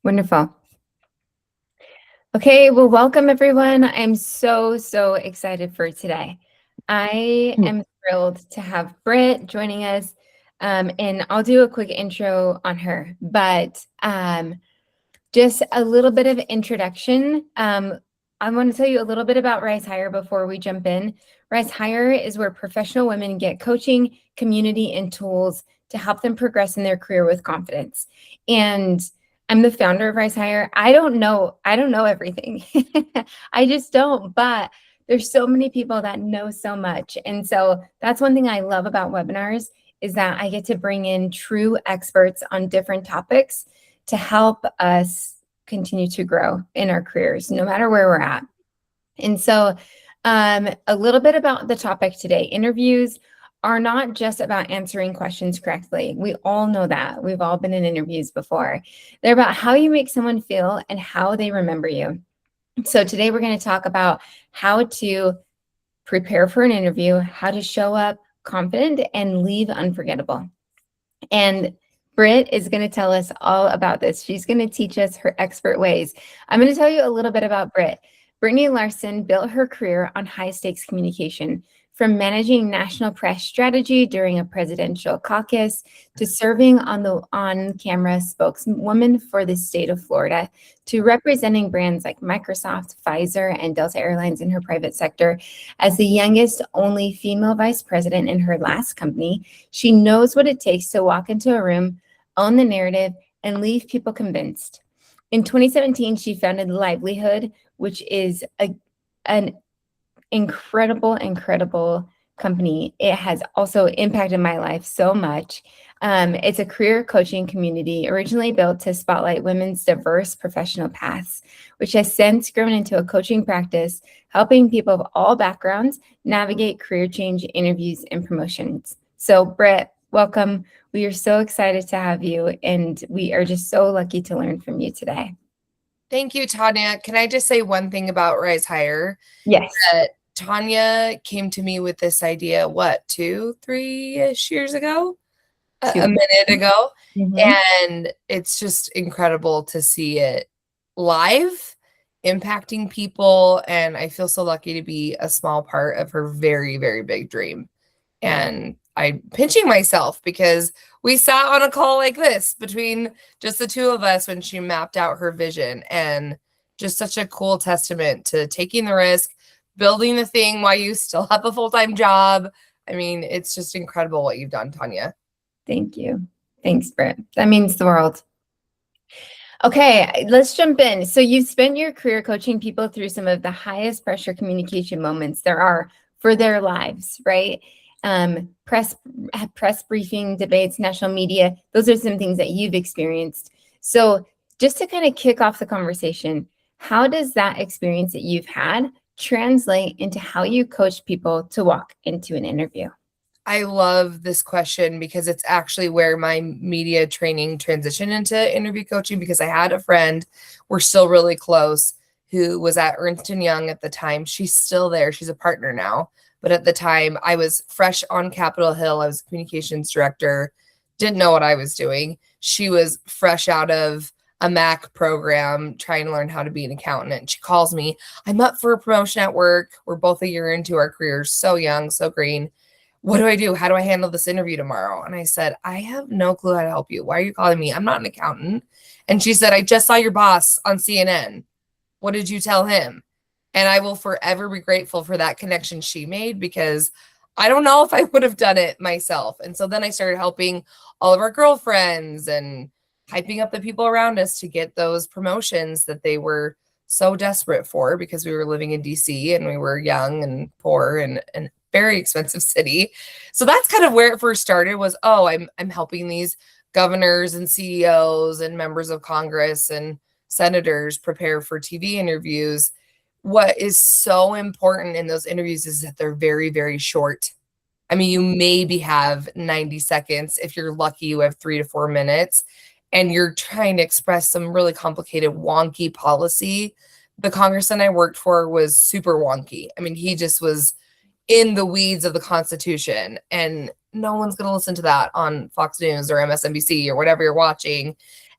Wonderful. Okay, well, welcome everyone. I'm so excited for today. I am thrilled to have Britt joining us, and I'll do a quick intro on her, but just a little bit of introduction. I want to tell you a little bit about HiER before we jump in. HiER is where professional women get coaching, community, and tools to help them progress in their career with confidence. And I'm the founder of HiER. I don't know everything. I just don't, but there's so many people that know so much. And so that's one thing I love about webinars is that I get to bring in true experts on different topics to help us continue to grow in our careers, no matter where we're at. And so a little bit about the topic today. Interviews are not just about answering questions correctly. We all know that. We've all been in interviews before. They're about how you make someone feel and how they remember you. So today we're going to talk about how to prepare for an interview, how to show up confident and leave unforgettable. And Britt is going to tell us all about this. She's going to teach us her expert ways. I'm going to tell you a little bit about Britt. Brittany Larsen built her career on high-stakes communication, from managing national press strategy during a presidential caucus to serving on the on-camera spokeswoman for the state of Florida, to representing brands like Microsoft, Pfizer, and Delta Airlines in her private sector. As the youngest only female vice president in her last company, she knows what it takes to walk into a room, own the narrative, and leave people convinced. In 2017, she founded Livelihood, which is an incredible company. It has also impacted my life so much. It's a career coaching community originally built to spotlight women's diverse professional paths, which has since grown into a coaching practice, helping people of all backgrounds navigate career change, interviews, and promotions. So, Britt, welcome. We are so excited to have you, and we are just so lucky to learn from you today. Thank you, Tanya. Can I just say one thing about HiER? Yes. Tanya came to me with this idea, 2-3-ish years ago? A minute ago. And it's just incredible to see it live, impacting people. And I feel so lucky to be a small part of her very, very big dream. And I'm pinching myself because we sat on a call like this between just the two of us when she mapped out her vision, and just such a cool testament to taking the risk, building the thing while you still have a full-time job. I mean, it's just incredible what you've done, Tanya. Thank you. Thanks, Britt. That means the world. Okay, let's jump in. So you've spent your career coaching people through some of the highest pressure communication moments there are for their lives, right? Press briefing, debates, national media. Those are some things that you've experienced. So just to kind of kick off the conversation, how does that experience that you've had translate into how you coach people to walk into an interview? I love this question because it's actually where my media training transitioned into interview coaching, because I had a friend, we're still really close, who was at Ernst & Young at the time. She's still there. She's a partner now. But at the time, I was fresh on Capitol Hill. I was a communications director, didn't know what I was doing. She was fresh out of a MAC program, trying to learn how to be an accountant. And she calls me, I'm up for a promotion at work. We're both a year into our careers, so young, so green. What do I do? How do I handle this interview tomorrow? And I said, I have no clue how to help you. Why are you calling me? I'm not an accountant. And she said, I just saw your boss on CNN. What did you tell him? And I will forever be grateful for that connection she made, because I don't know if I would have done it myself. And so then I started helping all of our girlfriends and hyping up the people around us to get those promotions that they were so desperate for, because we were living in DC and we were young and poor and very expensive city. So that's kind of where it first started, was, I'm helping these governors and CEOs and members of Congress and senators prepare for TV interviews. What is so important in those interviews is that they're very, very short. I mean, you maybe have 90 seconds. If you're lucky, you have 3 to 4 minutes, and you're trying to express some really complicated, wonky policy. The congressman I worked for was super wonky. I mean, he just was in the weeds of the Constitution, and no one's going to listen to that on Fox News or MSNBC or whatever you're watching.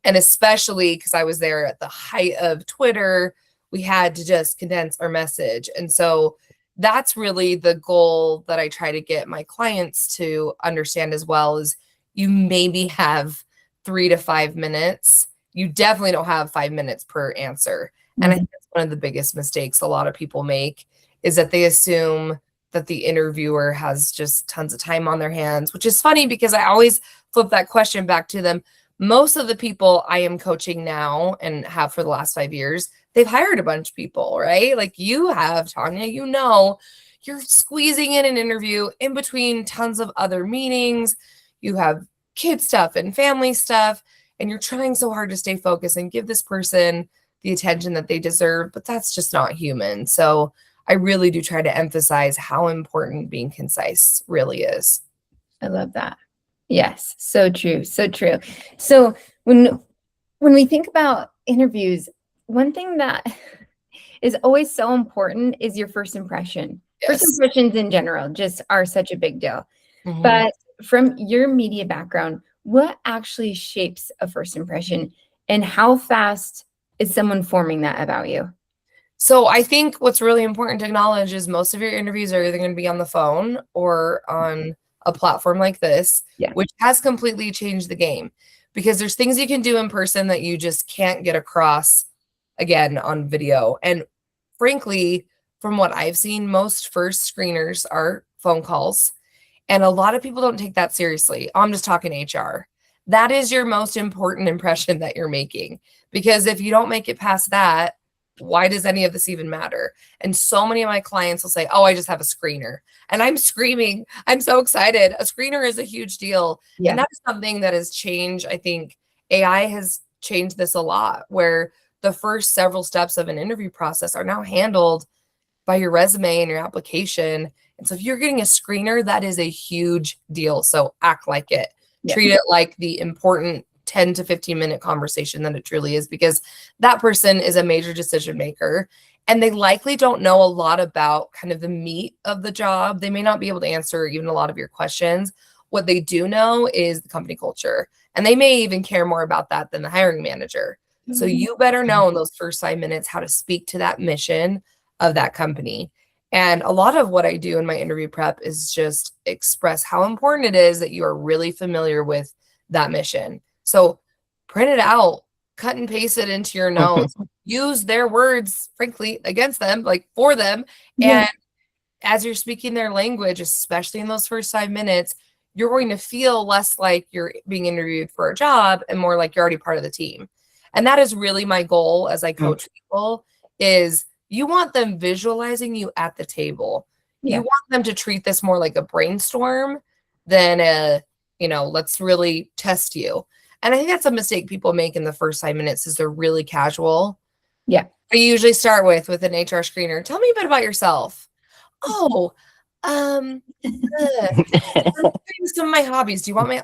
And especially because I was there at the height of Twitter, we had to just condense our message. And so that's really the goal that I try to get my clients to understand as well, is you maybe have 3 to 5 minutes. You definitely don't have 5 minutes per answer. And I think that's one of the biggest mistakes a lot of people make, is that they assume that the interviewer has just tons of time on their hands, which is funny because I always flip that question back to them. Most of the people I am coaching now and have for the last 5 years, they've hired a bunch of people, right? Like you have, Tanya, you're squeezing in an interview in between tons of other meetings. You have kid stuff and family stuff, and you're trying so hard to stay focused and give this person the attention that they deserve, but that's just not human. So I really do try to emphasize how important being concise really is. I love that. Yes, so true, so true. So when we think about interviews, one thing that is always so important is your first impression. Yes. First impressions in general just are such a big deal. Mhm. But from your media background, what actually shapes a first impression, and how fast is someone forming that about you? So I think what's really important to acknowledge is most of your interviews are either going to be on the phone or on a platform like this, Yeah. which has completely changed the game, because there's things you can do in person that you just can't get across again on video. And frankly, from what I've seen, most first screeners are phone calls. And a lot of people don't take that seriously. I'm just talking HR. That is your most important impression that you're making. Because if you don't make it past that, why does any of this even matter? And so many of my clients will say, oh, I just have a screener. And I'm screaming, I'm so excited. A screener is a huge deal. Yeah. And that's something that has changed. I think AI has changed this a lot, where the first several steps of an interview process are now handled by your resume and your application. And so if you're getting a screener, that is a huge deal. So act like it. Yeah. Treat it like the important 10 to 15-minute conversation that it truly is, because that person is a major decision maker and they likely don't know a lot about kind of the meat of the job. They may not be able to answer even a lot of your questions. What they do know is the company culture, and they may even care more about that than the hiring manager. So you better know in those first 5 minutes how to speak to that mission of that company. And a lot of what I do in my interview prep is just express how important it is that you are really familiar with that mission. So print it out, cut and paste it into your notes, use their words, frankly, against them, like for them. Yeah. And as you're speaking their language, especially in those first 5 minutes, you're going to feel less like you're being interviewed for a job and more like you're already part of the team. And that is really my goal as I coach people, is you want them visualizing you at the table. Yeah. You want them to treat this more like a brainstorm than let's really test you. And I think that's a mistake people make in the first 5 minutes, is they're really casual. Yeah. I usually start with an HR screener. Tell me a bit about yourself. Oh, some of my hobbies. Do you want to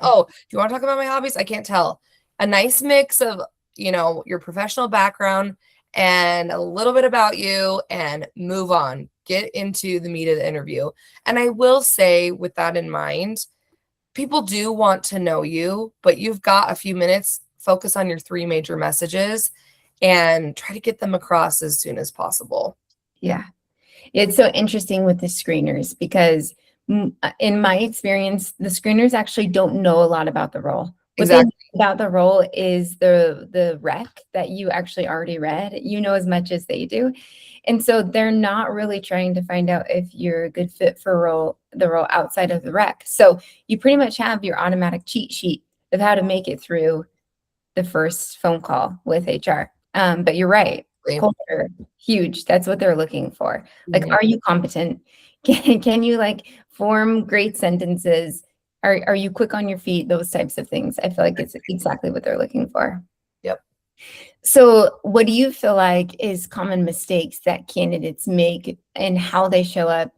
talk about my hobbies? I can't tell. A nice mix of, your professional background and a little bit about you, and move on. Get into the meat of the interview. And I will say, with that in mind, people do want to know you, but you've got a few minutes. Focus on your 3 major messages and try to get them across as soon as possible. Yeah. It's so interesting with the screeners, because in my experience, the screeners actually don't know a lot about the role. What they know about the role is the rec that you actually already read. You know as much as they do. And so they're not really trying to find out if you're a good fit for the role outside of the rec. So you pretty much have your automatic cheat sheet of how to make it through the first phone call with HR. But you're right. Culture, huge. That's what they're looking for. Like, are you competent? Can you form great sentences? Are you quick on your feet? Those types of things. I feel like it's exactly what they're looking for. Yep. So what do you feel like is common mistakes that candidates make in how they show up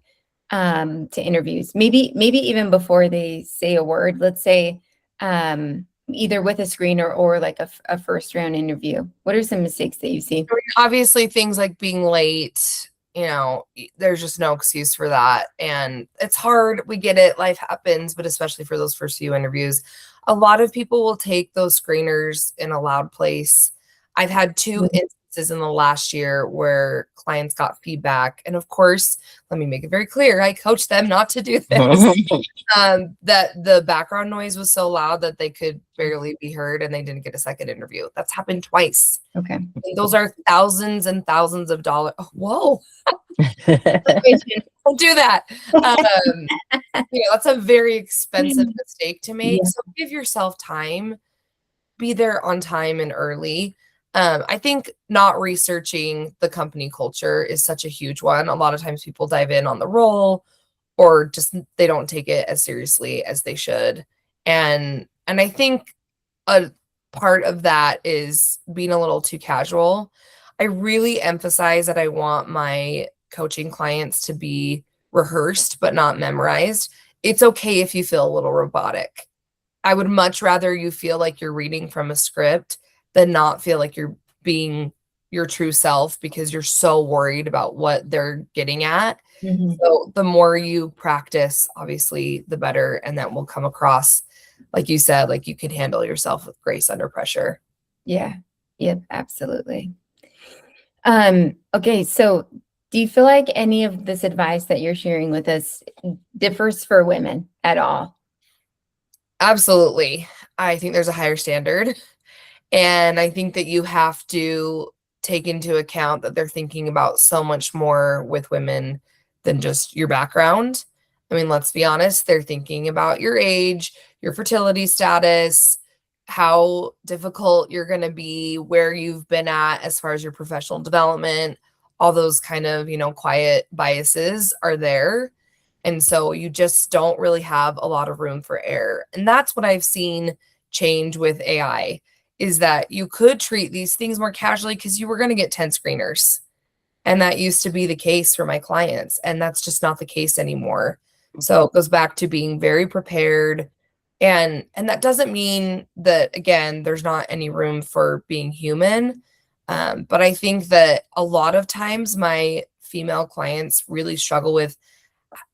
to interviews? Maybe even before they say a word, let's say either with a screener or like a first round interview. What are some mistakes that you see? Obviously, things like being late, there's just no excuse for that. And it's hard. We get it. Life happens, but especially for those first few interviews, A lot of people will take those screeners in a loud place. I've had two instances in the last year where clients got feedback. And of course, let me make it very clear, I coach them not to do this. That the background noise was so loud that they could barely be heard and they didn't get a second interview. That's happened twice. Okay. And those are thousands and thousands of dollars. Oh, whoa. Don't do that. That's a very expensive mistake to make. Yeah. So give yourself time. Be there on time and early. I think not researching the company culture is such a huge one. A lot of times people dive in on the role or just they don't take it as seriously as they should. And I think a part of that is being a little too casual. I really emphasize that I want my coaching clients to be rehearsed but not memorized. It's okay if you feel a little robotic. I would much rather you feel like you're reading from a script than not feel like you're being your true self because you're so worried about what they're getting at. So the more you practice, obviously, the better, and that will come across, like you said, like you can handle yourself with grace under pressure. Yeah. Yep. Absolutely. Okay. So do you feel like any of this advice that you're sharing with us differs for women at all? Absolutely. I think there's a higher standard. And I think that you have to take into account that they're thinking about so much more with women than just your background. I mean, let's be honest, they're thinking about your age, your fertility status, how difficult you're going to be, where you've been at as far as your professional development. All those kind of, quiet biases are there. And so you just don't really have a lot of room for error. And that's what I've seen change with AI is that you could treat these things more casually because you were going to get 10 screeners. And that used to be the case for my clients. And that's just not the case anymore. So it goes back to being very prepared. And that doesn't mean that, again, there's not any room for being human. But I think that a lot of times my female clients really struggle with,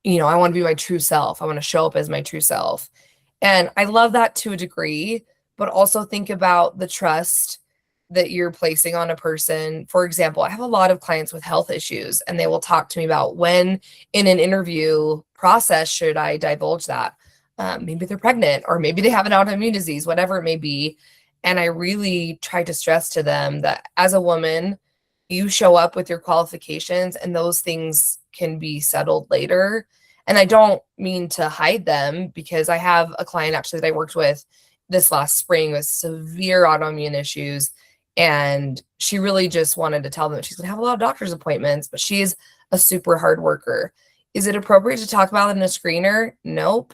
I want to be my true self. I want to show up as my true self. And I love that to a degree, but also think about the trust that you're placing on a person. For example, I have a lot of clients with health issues, and they will talk to me about when in an interview process should I divulge that. Maybe they're pregnant, or maybe they have an autoimmune disease, whatever it may be. And I really try to stress to them that as a woman, you show up with your qualifications, and those things can be settled later. And I don't mean to hide them, because I have a client actually that I worked with this last spring with severe autoimmune issues. And she really just wanted to tell them that she's going to have a lot of doctor's appointments, but she's a super hard worker. Is it appropriate to talk about it in a screener? Nope.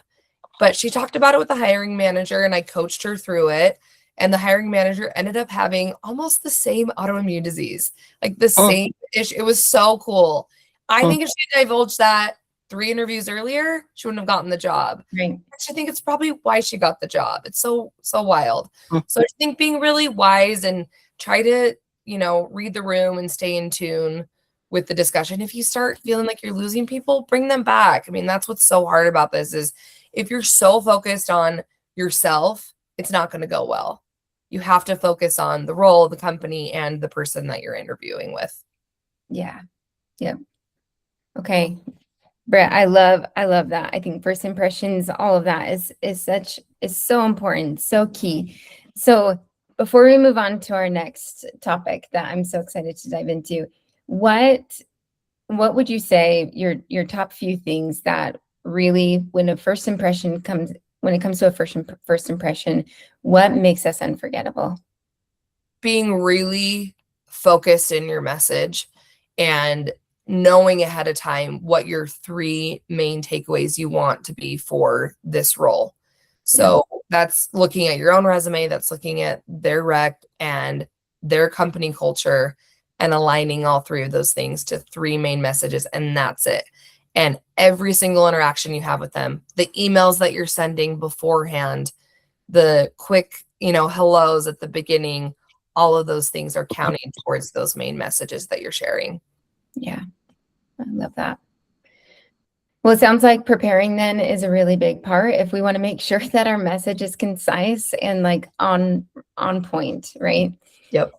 But she talked about it with the hiring manager, and I coached her through it. And the hiring manager ended up having almost the same autoimmune disease, like the same issue. It was so cool. I think if she divulged that 3 interviews earlier, she wouldn't have gotten the job. Right. I think it's probably why she got the job. It's so wild. So I think being really wise and try to, read the room and stay in tune with the discussion. If you start feeling like you're losing people, bring them back. I mean, that's what's so hard about this is if you're so focused on yourself, it's not going to go well. You have to focus on the role, the company, and the person that you're interviewing with. Yeah. Yep. Okay. Britt, I love that. I think first impressions, all of that is so important, so key. So before we move on to our next topic that I'm so excited to dive into, what would you say your top few things that really, when it comes to a first impression, what makes us unforgettable? Being really focused in your message and knowing ahead of time what your 3 main takeaways you want to be for this role. So that's looking at your own resume, that's looking at their rec and their company culture, and aligning all 3 of those things to 3 main messages, and that's it. And every single interaction you have with them, the emails that you're sending beforehand, the quick, hellos at the beginning, all of those things are counting towards those main messages that you're sharing. Yeah. I love that. Well, it sounds like preparing then is a really big part if we want to make sure that our message is concise and like on point, right? Yep.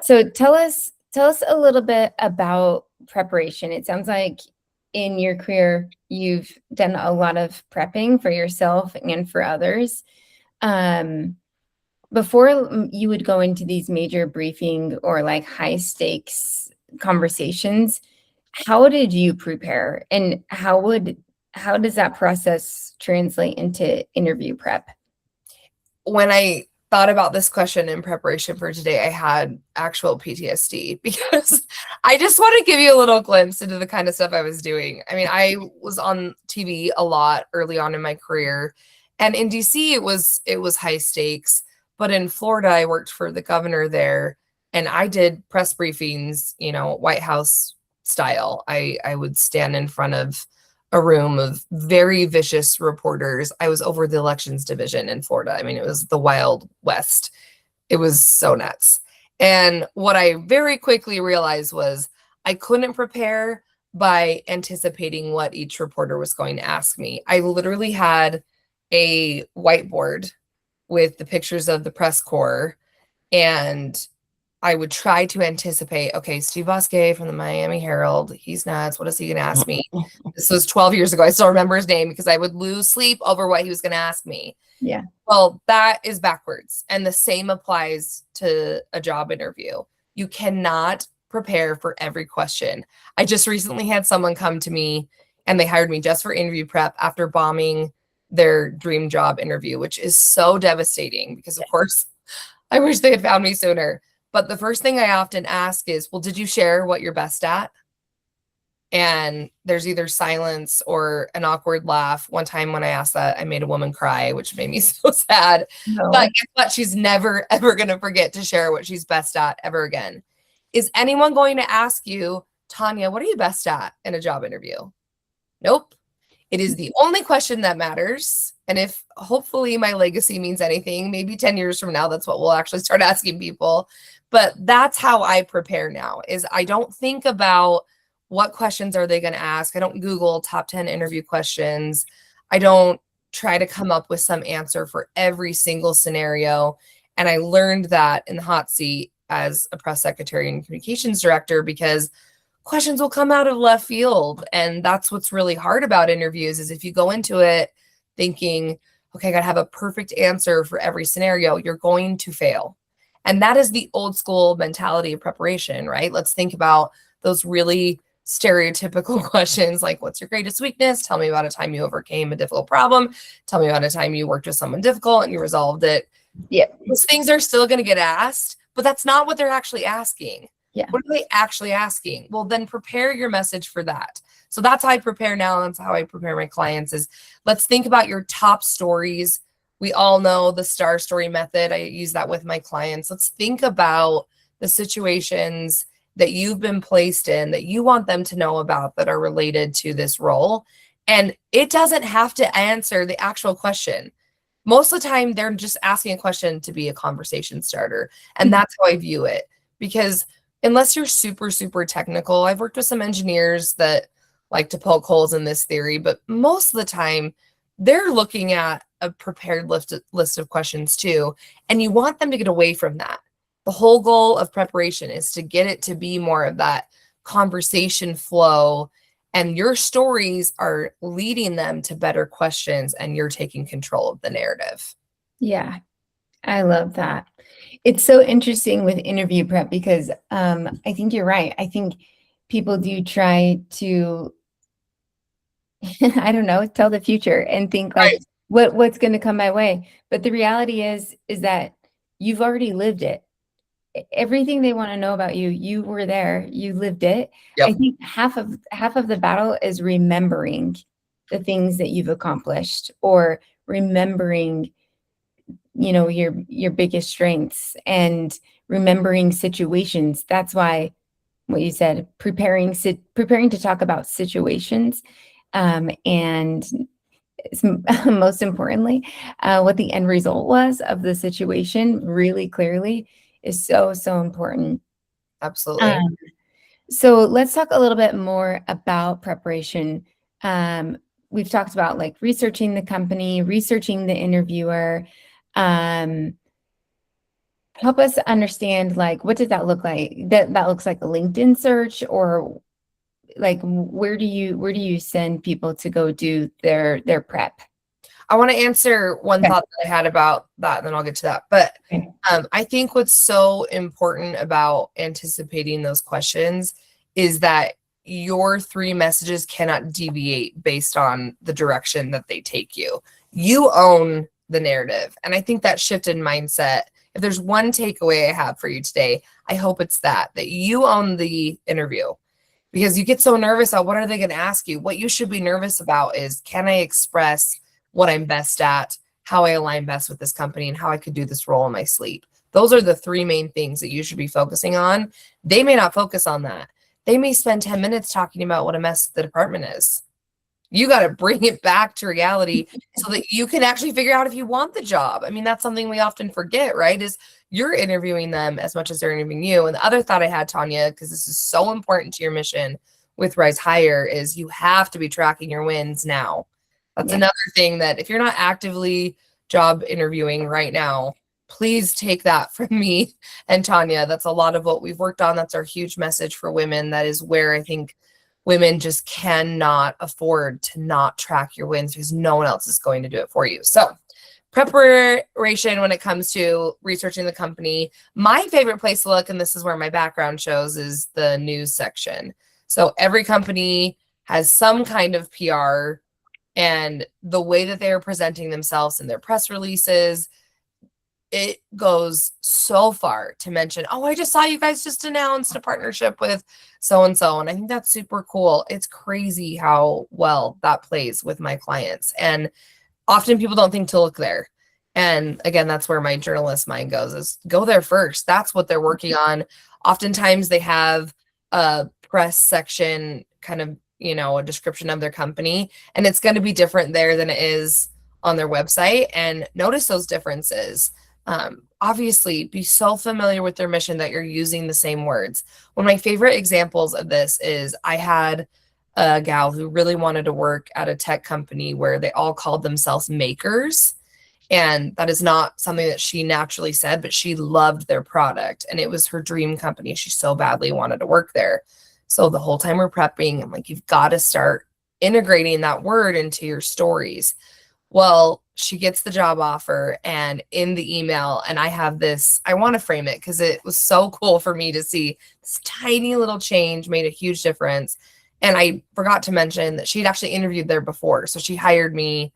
So tell us a little bit about preparation. It sounds like in your career you've done a lot of prepping for yourself and for others. Um, before you would go into these major briefing or like high stakes conversations, how did you prepare and how does that process translate into interview prep? When I thought about this question in preparation for today, I had actual PTSD because I just want to give you a little glimpse into the kind of stuff I was doing. I mean, I was on TV a lot early on in my career, and in DC it was high stakes, but in Florida I worked for the governor there, and I did press briefings, White House style. I would stand in front of a room of very vicious reporters. I was over the elections division in Florida. I mean, it was the Wild West. It was so nuts. And what I very quickly realized was I couldn't prepare by anticipating what each reporter was going to ask me. I literally had a whiteboard with the pictures of the press corps, and I would try to anticipate, okay, Steve Bosque from the Miami Herald, he's nuts. What is he going to ask me? This was 12 years ago. I still remember his name because I would lose sleep over what he was going to ask me. Yeah. Well, that is backwards. And the same applies to a job interview. You cannot prepare for every question. I just recently had someone come to me and they hired me just for interview prep after bombing their dream job interview, which is so devastating because, of course, I wish they had found me sooner. But the first thing I often ask is, well, did you share what you're best at? And there's either silence or an awkward laugh. One time when I asked that, I made a woman cry, which made me so sad. No. But guess what? She's never, ever going to forget to share what she's best at ever again. Is anyone going to ask you, Tanya, what are you best at in a job interview? Nope. It is the only question that matters. And if hopefully my legacy means anything, maybe 10 years from now, that's what we'll actually start asking people. But that's how I prepare now, is I don't think about what questions are they going to ask. I don't Google top 10 interview questions. I don't try to come up with some answer for every single scenario. And I learned that in the hot seat as a press secretary and communications director, because questions will come out of left field. And that's what's really hard about interviews, is if you go into it thinking, okay, I got to have a perfect answer for every scenario, you're going to fail. And that is the old school mentality of preparation, right? Let's think about those really stereotypical questions like, what's your greatest weakness? Tell me about a time you overcame a difficult problem. Tell me about a time you worked with someone difficult and you resolved it. Yeah. Those things are still going to get asked, but that's not what they're actually asking. Yeah. What are they actually asking? Well, then prepare your message for that. So that's how I prepare now. That's how I prepare my clients, is let's think about your top stories. We all know the star story method. I use that with my clients. Let's think about the situations that you've been placed in that you want them to know about that are related to this role. And it doesn't have to answer the actual question. Most of the time, they're just asking a question to be a conversation starter. And that's how I view it. Because unless you're super, super technical, I've worked with some engineers that like to poke holes in this theory, but most of the time, they're looking at a prepared list of questions too. And you want them to get away from that. The whole goal of preparation is to get it to be more of that conversation flow, and your stories are leading them to better questions, and you're taking control of the narrative. Yeah, I love that. It's so interesting with interview prep because I think you're right. I think people do try to, I don't know, tell the future and think like Right. what's going to come my way. But the reality is that you've already lived it. Everything they want to know about you, you were there, you lived it. Yep. I think half of the battle is remembering the things that you've accomplished, or remembering, your biggest strengths, and remembering situations. That's why what you said, preparing to talk about situations, and most importantly, what the end result was of the situation really clearly is so, so important. Absolutely. So let's talk a little bit more about preparation. we've talked about like researching the company, researching the interviewer. Help us understand, like, what does that look like? That looks like a LinkedIn search, or like where do you send people to go do their prep? I want to answer one Okay. thought that I had about that, and then I'll get to that. But Okay. I think what's so important about anticipating those questions is that your three messages cannot deviate based on the direction that they take you. You own the narrative. And I think that shift in mindset, if there's one takeaway I have for you today, I hope it's that you own the interview, because you get so nervous about what are they going to ask you. What you should be nervous about is, can I express what I'm best at, how I align best with this company, and how I could do this role in my sleep. Those are the three main things that you should be focusing on. They may not focus on that. They may spend 10 minutes talking about what a mess the department is. You got to bring it back to reality so that you can actually figure out if you want the job. I mean, that's something we often forget, right? Is you're interviewing them as much as they're interviewing you. And the other thought I had, Tanya, because this is so important to your mission with Rise Higher, is you have to be tracking your wins now. That's Yeah. another thing that if you're not actively job interviewing right now, please take that from me and Tanya. That's a lot of what we've worked on. That's our huge message for women. That is where I think women just cannot afford to not track your wins, because no one else is going to do it for you. So preparation when it comes to researching the company, my favorite place to look, and this is where my background shows, is the news section. So every company has some kind of PR, and the way that they are presenting themselves in their press releases, it goes so far to mention, oh, I just saw you guys just announced a partnership with so and so. And I think that's super cool. It's crazy how well that plays with my clients. And often people don't think to look there. And again, that's where my journalist mind goes, is go there first. That's what they're working on. Oftentimes they have a press section, kind of, a description of their company, and it's going to be different there than it is on their website. And notice those differences. Obviously, be so familiar with their mission that you're using the same words. One of my favorite examples of this is, I had a gal who really wanted to work at a tech company where they all called themselves makers. And that is not something that she naturally said, but she loved their product and it was her dream company. She so badly wanted to work there. So the whole time we're prepping, I'm like, you've got to start integrating that word into your stories. Well, she gets the job offer, and in the email, and I have this, I want to frame it because it was so cool for me to see this tiny little change made a huge difference. And I forgot to mention that she'd actually interviewed there before. So she hired me.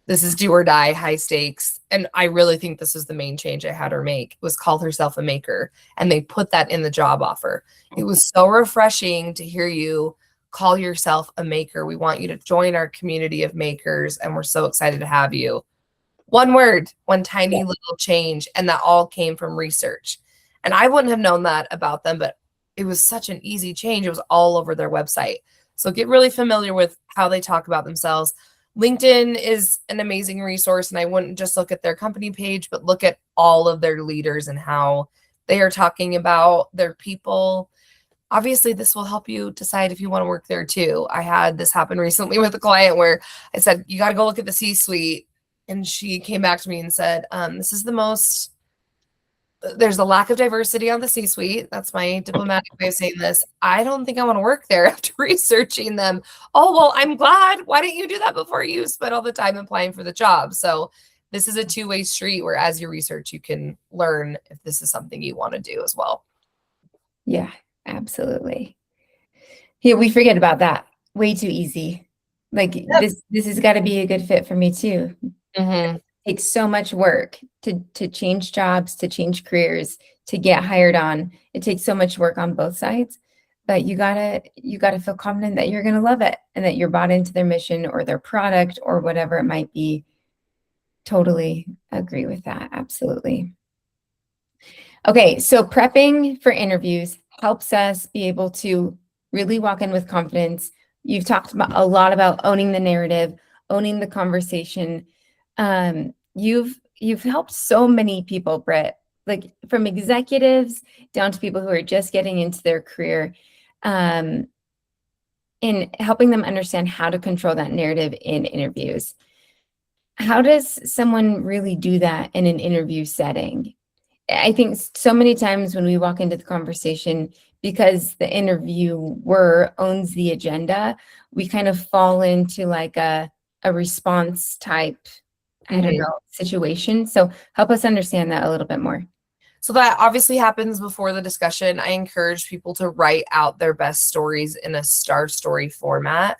This is do or die, high stakes. And I really think this is the main change I had her make, was call herself a maker. And they put that in the job offer. It was so refreshing to hear you call yourself a maker. We want you to join our community of makers, and we're so excited to have you. One word, one tiny little change, and that all came from research. And I wouldn't have known that about them, but it was such an easy change. It was all over their website. So get really familiar with how they talk about themselves. LinkedIn is an amazing resource, and I wouldn't just look at their company page, but look at all of their leaders and how they are talking about their people. Obviously, this will help you decide if you want to work there too. I had this happen recently with a client where I said, you got to go look at the C-suite. And she came back to me and said, there's a lack of diversity on the C-suite. That's my diplomatic way of saying this. I don't think I want to work there after researching them. Oh, well, I'm glad. Why didn't you do that before you spent all the time applying for the job? So this is a two-way street where, as you research, you can learn if this is something you want to do as well. Yeah, absolutely. Yeah, we forget about that. Way too easy. Like, Yep. this has got to be a good fit for me too. Mm-hmm. It takes so much work to change jobs, to change careers, to get hired on. It takes so much work on both sides, but you gotta feel confident that you're gonna love it and that you're bought into their mission or their product or whatever it might be. Totally agree with that. Absolutely. Okay, so prepping for interviews helps us be able to really walk in with confidence. You've talked about a lot about owning the narrative, owning the conversation. You've helped so many people, Britt, like from executives down to people who are just getting into their career. in helping them understand how to control that narrative in interviews. How does someone really do that in an interview setting? I think so many times when we walk into the conversation, because the interviewer owns the agenda, we kind of fall into like a response type, I don't know, situation. So help us understand that a little bit more. So that obviously happens before the discussion. I encourage people to write out their best stories in a star story format.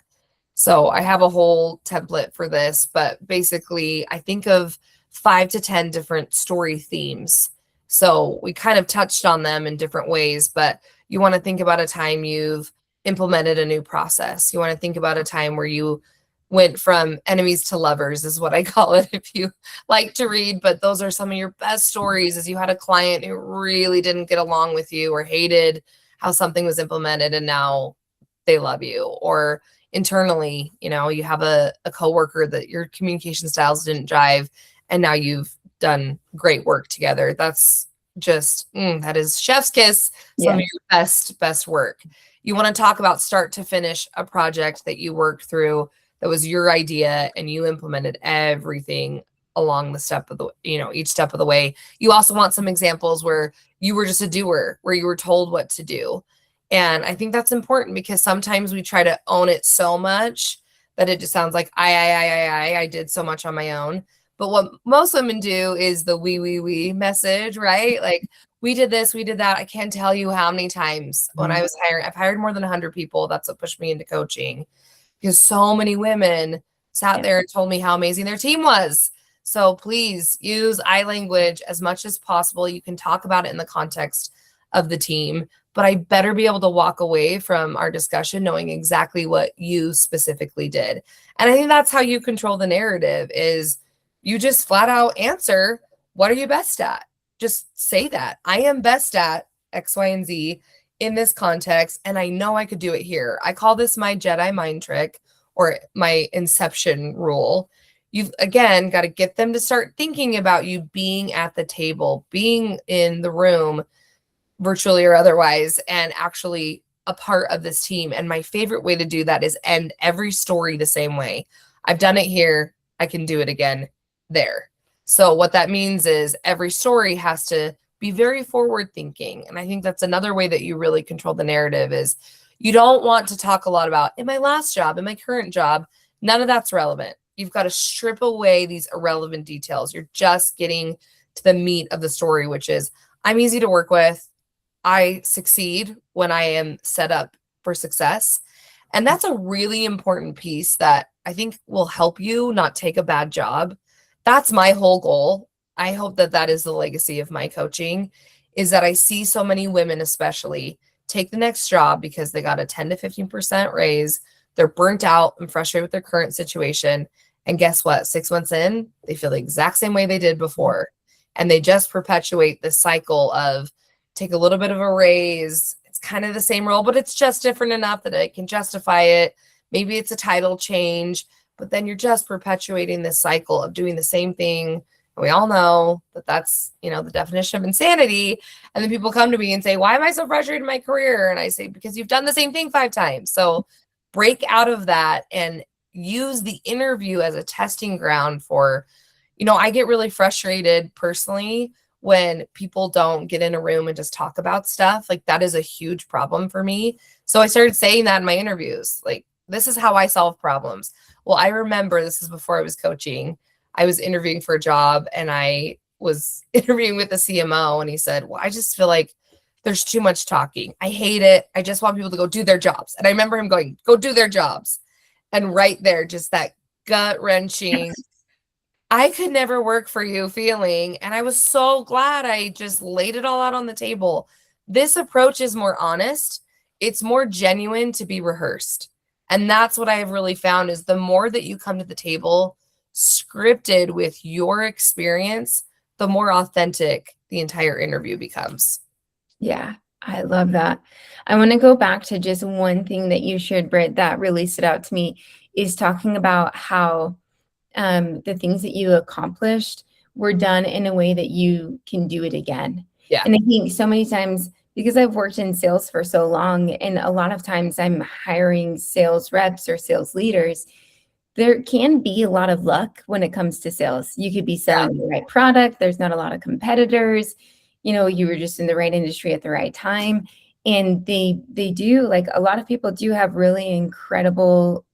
So I have a whole template for this, but basically I think of 5 to 10 different story themes. So we kind of touched on them in different ways, but you want to think about a time you've implemented a new process. You want to think about a time where you went from enemies to lovers, is what I call it, if you like to read. But those are some of your best stories, as you had a client who really didn't get along with you or hated how something was implemented and now they love you. Or internally, you have a coworker that your communication styles didn't jive and now you've done great work together. That's just that is chef's kiss. Some of your best work. You want to talk about start to finish a project that you worked through that was your idea and you implemented everything along the step of the each step of the way. You also want some examples where you were just a doer, where you were told what to do. And I think that's important because sometimes we try to own it so much that it just sounds like I did so much on my own. But what most women do is the we message, right? Like, we did this, we did that. I can't tell you how many times when I was hiring, I've hired more than 100 people. That's what pushed me into coaching, because so many women sat there and told me how amazing their team was. So please use I language as much as possible. You can talk about it in the context of the team, but I better be able to walk away from our discussion knowing exactly what you specifically did. And I think that's how you control the narrative, is you just flat out answer, what are you best at? Just say that. I am best at X, Y, and Z in this context, and I know I could do it here. I call this my Jedi mind trick, or my inception rule. You've, again, got to get them to start thinking about you being at the table, being in the room, virtually or otherwise, and actually a part of this team. And my favorite way to do that is end every story the same way. I've done it here. I can do it again there. So what that means is every story has to be very forward thinking. And I think that's another way that you really control the narrative, is you don't want to talk a lot about in my last job, in my current job. None of that's relevant. You've got to strip away these irrelevant details. You're just getting to the meat of the story, which is, I'm easy to work with. I succeed when I am set up for success. And that's a really important piece that I think will help you not take a bad job. That's my whole goal. I hope that that is the legacy of my coaching, is that I see so many women especially take the next job because they got a 10 to 15% raise. They're burnt out and frustrated with their current situation. And guess what? 6 months in, they feel the exact same way they did before. And they just perpetuate this cycle of take a little bit of a raise. It's kind of the same role, but it's just different enough that I can justify it. Maybe it's a title change, but then you're just perpetuating this cycle of doing the same thing. And we all know that that's, the definition of insanity. And then people come to me and say, why am I so frustrated in my career? And I say, because you've done the same thing 5 times. So break out of that and use the interview as a testing ground for, I get really frustrated personally when people don't get in a room and just talk about stuff. Like, that is a huge problem for me. So I started saying that in my interviews, like, this is how I solve problems. Well, I remember, this is before I was coaching, I was interviewing for a job and I was interviewing with the CMO, and he said, well, I just feel like there's too much talking. I hate it. I just want people to go do their jobs. And I remember him going, go do their jobs. And right there, just that gut wrenching, I could never work for you feeling. And I was so glad I just laid it all out on the table. This approach is more honest. It's more genuine to be rehearsed. And that's what I have really found, is the more that you come to the table scripted with your experience, the more authentic the entire interview becomes. Yeah, I love that. I want to go back to just one thing that you shared, Britt, that really stood out to me, is talking about how the things that you accomplished were done in a way that you can do it again. Yeah. And I think so many times, because I've worked in sales for so long, and a lot of times I'm hiring sales reps or sales leaders, there can be a lot of luck when it comes to sales. You could be Yeah. selling the right product. There's not a lot of competitors. You were just in the right industry at the right time. And they do, like, a lot of people do have really incredible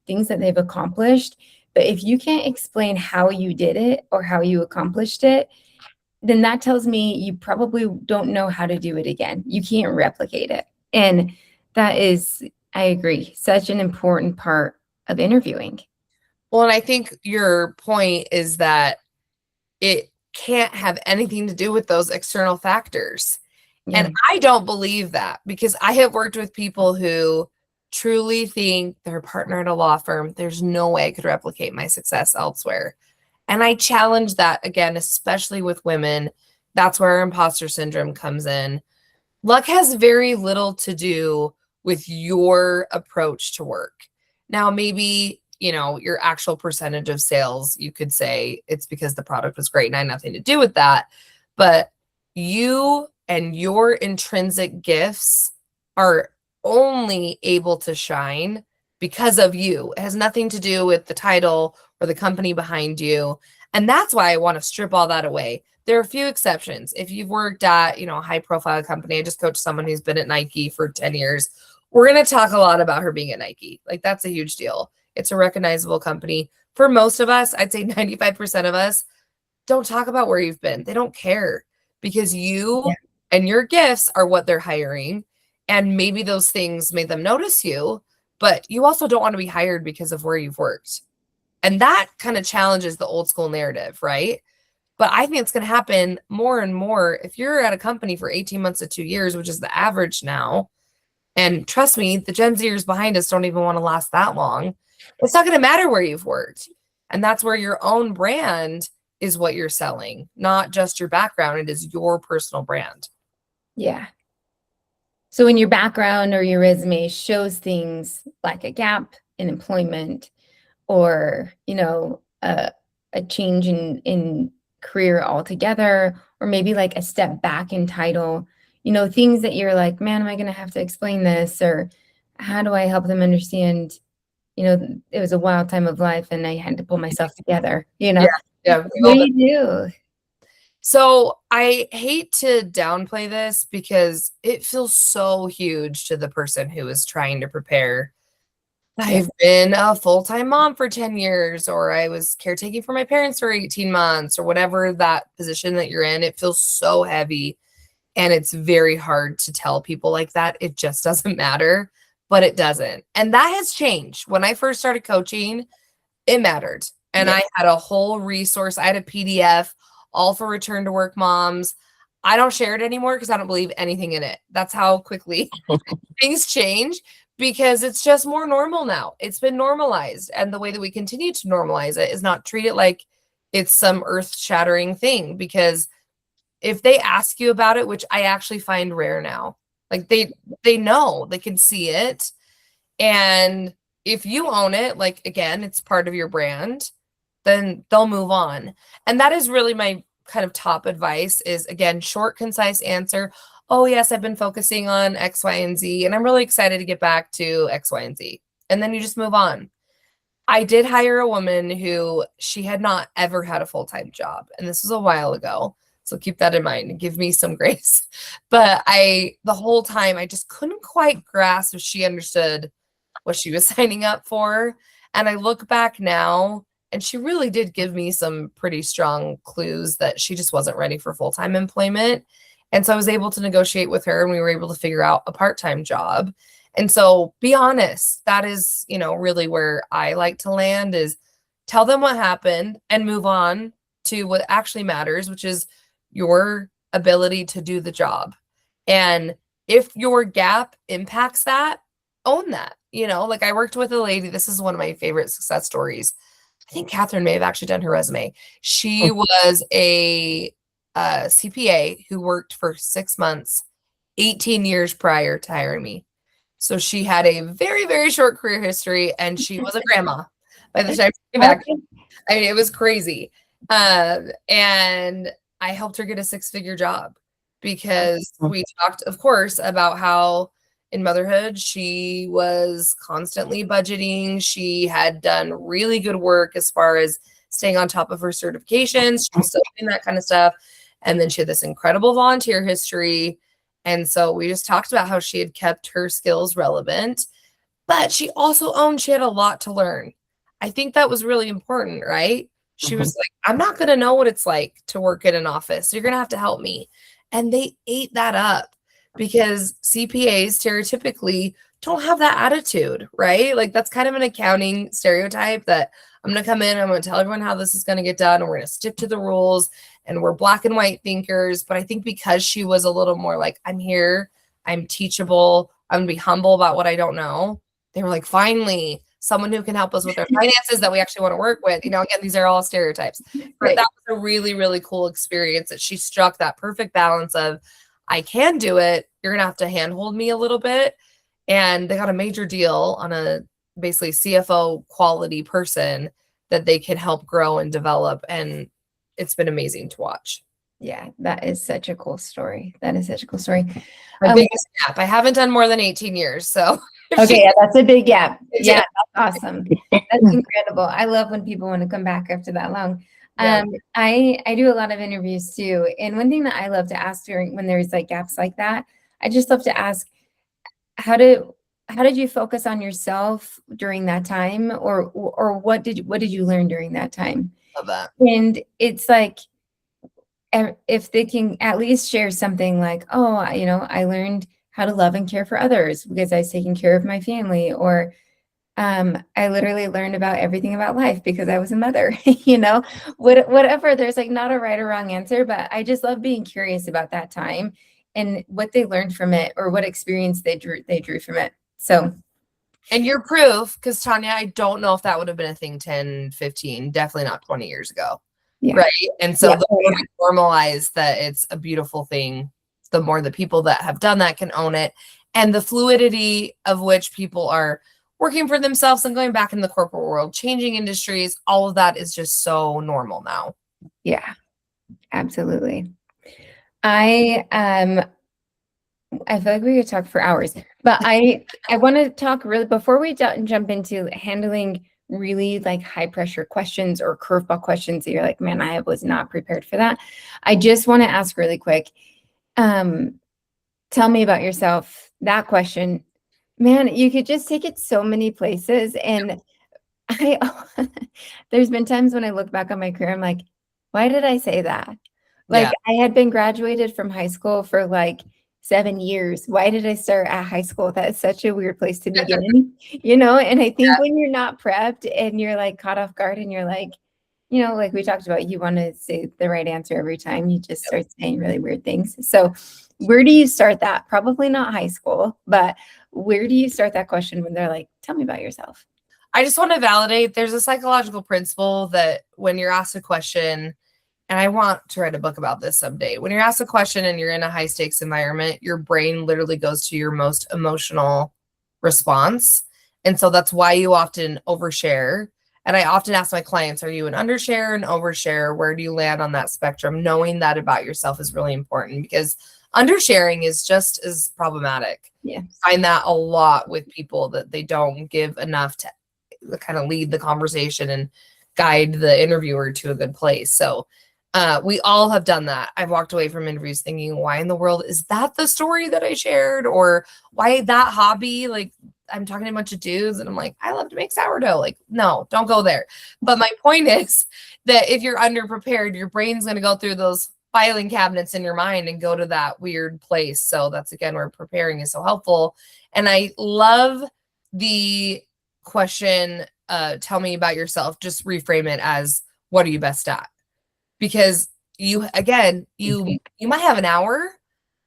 things that they've accomplished. But if you can't explain how you did it or how you accomplished it, then that tells me you probably don't know how to do it again. You can't replicate it. And that is, I agree, such an important part of interviewing. Well, and I think your point is that it can't have anything to do with those external factors. And Yeah. I don't believe that, because I have worked with people who truly think they're a partner at a law firm. There's no way I could replicate my success elsewhere. And I challenge that again, especially with women. That's where imposter syndrome comes in. Luck has very little to do with your approach to work. Now, maybe, your actual percentage of sales, you could say it's because the product was great and I had nothing to do with that. But you and your intrinsic gifts are only able to shine because of you. It has nothing to do with the title or the company behind you. And that's why I want to strip all that away. There are a few exceptions. If you've worked at, a high profile company, I just coached someone who's been at Nike for 10 years. We're going to talk a lot about her being at Nike. Like, that's a huge deal. It's a recognizable company. For most of us, I'd say 95% of us don't talk about where you've been. They don't care, because you and your gifts are what they're hiring. And maybe those things made them notice you, but you also don't want to be hired because of where you've worked. And that kind of challenges the old school narrative, right? But I think it's going to happen more and more. If you're at a company for 18 months to 2 years, which is the average now, and trust me, the Gen Zers behind us don't even want to last that long. It's not going to matter where you've worked. And that's where your own brand is what you're selling, not just your background. It is your personal brand. Yeah. So when your background or your resume shows things like a gap in employment, or, a change in career altogether, or maybe like a step back in title, things that you're like, man, am I going to have to explain this? Or how do I help them understand, it was a wild time of life and I had to pull myself together, Yeah. What do you do? So I hate to downplay this because it feels so huge to the person who is trying to prepare. I've been a full-time mom for 10 years, or I was caretaking for my parents for 18 months, or whatever that position that you're in. It feels so heavy, and it's very hard to tell people like that. It just doesn't matter, but it doesn't. And that has changed. When I first started coaching, it mattered. And I had a whole resource. I had a PDF all for return to work moms. I don't share it anymore because I don't believe anything in it. That's how quickly things change, because it's just more normal now. It's been normalized. And the way that we continue to normalize it is not treat it like it's some earth-shattering thing. Because if they ask you about it, which I actually find rare now, like they know, they can see it. And if you own it, like, again, it's part of your brand, then they'll move on. And that is really my kind of top advice is, again, short, concise answer. Oh, yes, I've been focusing on X, Y, and Z, and I'm really excited to get back to X, Y, and Z. And then you just move on. I did hire a woman who she had not ever had a full-time job. And this was a while ago. So keep that in mind and give me some grace. But the whole time, I just couldn't quite grasp if she understood what she was signing up for. And I look back now, and she really did give me some pretty strong clues that she just wasn't ready for full-time employment. And so I was able to negotiate with her, and we were able to figure out a part-time job. And so be honest. That is, really where I like to land, is tell them what happened and move on to what actually matters, which is your ability to do the job. And if your gap impacts that, own that. Like, I worked with a lady. This is one of my favorite success stories. I think Catherine may have actually done her resume. She was a CPA who worked for 6 months, 18 years prior to hiring me. So she had a very, very short career history, and she was a grandma by the time she came back. I mean, it was crazy. And I helped her get a 6-figure job. because we talked, of course, about how in motherhood she was constantly budgeting. She had done really good work as far as staying on top of her certifications. She was still doing that kind of stuff. And then she had this incredible volunteer history. And so we just talked about how she had kept her skills relevant, but she also owned she had a lot to learn. I think that was really important, right? She was like, I'm not going to know what it's like to work in an office. So you're going to have to help me. And they ate that up because CPAs stereotypically don't have that attitude, right? Like that's kind of an accounting stereotype that I'm going to come in, I'm going to tell everyone how this is going to get done, and we're going to stick to the rules, and we're black and white thinkers. But I think because she was a little more like, I'm here, I'm teachable, I'm going to be humble about what I don't know, they were like, finally, someone who can help us with our finances that we actually want to work with. Again, these are all stereotypes. But that was a really, really cool experience that she struck that perfect balance of, I can do it. You're going to have to handhold me a little bit. And they got a major deal on a basically CFO quality person that they can help grow and develop. And it's been amazing to watch. Yeah, that is such a cool story. That is such a cool story. My biggest gap. I haven't done more than 18 years. So okay, yeah, that's a big gap. Yeah, that's awesome. That's incredible. I love when people want to come back after that long. Yeah. I do a lot of interviews too. And one thing that I love to ask during when there's like gaps like that, I just love to ask, how did you focus on yourself during that time? Or what did you learn during that time? Love that. And it's like, if they can at least share something like, oh, I learned how to love and care for others because I was taking care of my family, or I literally learned about everything about life because I was a mother, whatever. There's like not a right or wrong answer, but I just love being curious about that time and what they learned from it or what experience they drew from it. So. And you're proof, because Tanya, I don't know if that would have been a thing 10, 15, definitely not 20 years ago. Yeah. Right. And so the more we normalize that it's a beautiful thing, the more the people that have done that can own it. And the fluidity of which people are working for themselves and going back in the corporate world, changing industries, all of that is just so normal now. Yeah, absolutely. I feel like we could talk for hours, but I want to talk really before we jump into handling really like high pressure questions or curveball questions that you're like, man, I was not prepared for that. I just want to ask really quick. Tell me about yourself. That question, man, you could just take it so many places. And there's been times when I look back on my career, I'm like, why did I say that? Like I had been graduated from high school for like 7 years. Why did I start at high school? That's such a weird place to begin, and I think when you're not prepped and you're like caught off guard and you're like, like we talked about, you want to say the right answer every time, you just start saying really weird things. So where do you start that? Probably not high school, but where do you start that question when they're like, tell me about yourself? I just want to validate there's a psychological principle that when you're asked a question, and I want to write a book about this someday. When you're asked a question and you're in a high stakes environment, your brain literally goes to your most emotional response. And so that's why you often overshare. And I often ask my clients, are you an undershare, an overshare? Where do you land on that spectrum? Knowing that about yourself is really important because undersharing is just as problematic. Yeah. I find that a lot with people that they don't give enough to kind of lead the conversation and guide the interviewer to a good place. So we all have done that. I've walked away from interviews thinking, why in the world is that the story that I shared? Or why that hobby? Like I'm talking to a bunch of dudes and I'm like, I love to make sourdough. Like, no, don't go there. But my point is that if you're underprepared, your brain's going to go through those filing cabinets in your mind and go to that weird place. So that's again where preparing is so helpful. And I love the question, tell me about yourself. Just reframe it as, what are you best at? Because you might have an hour,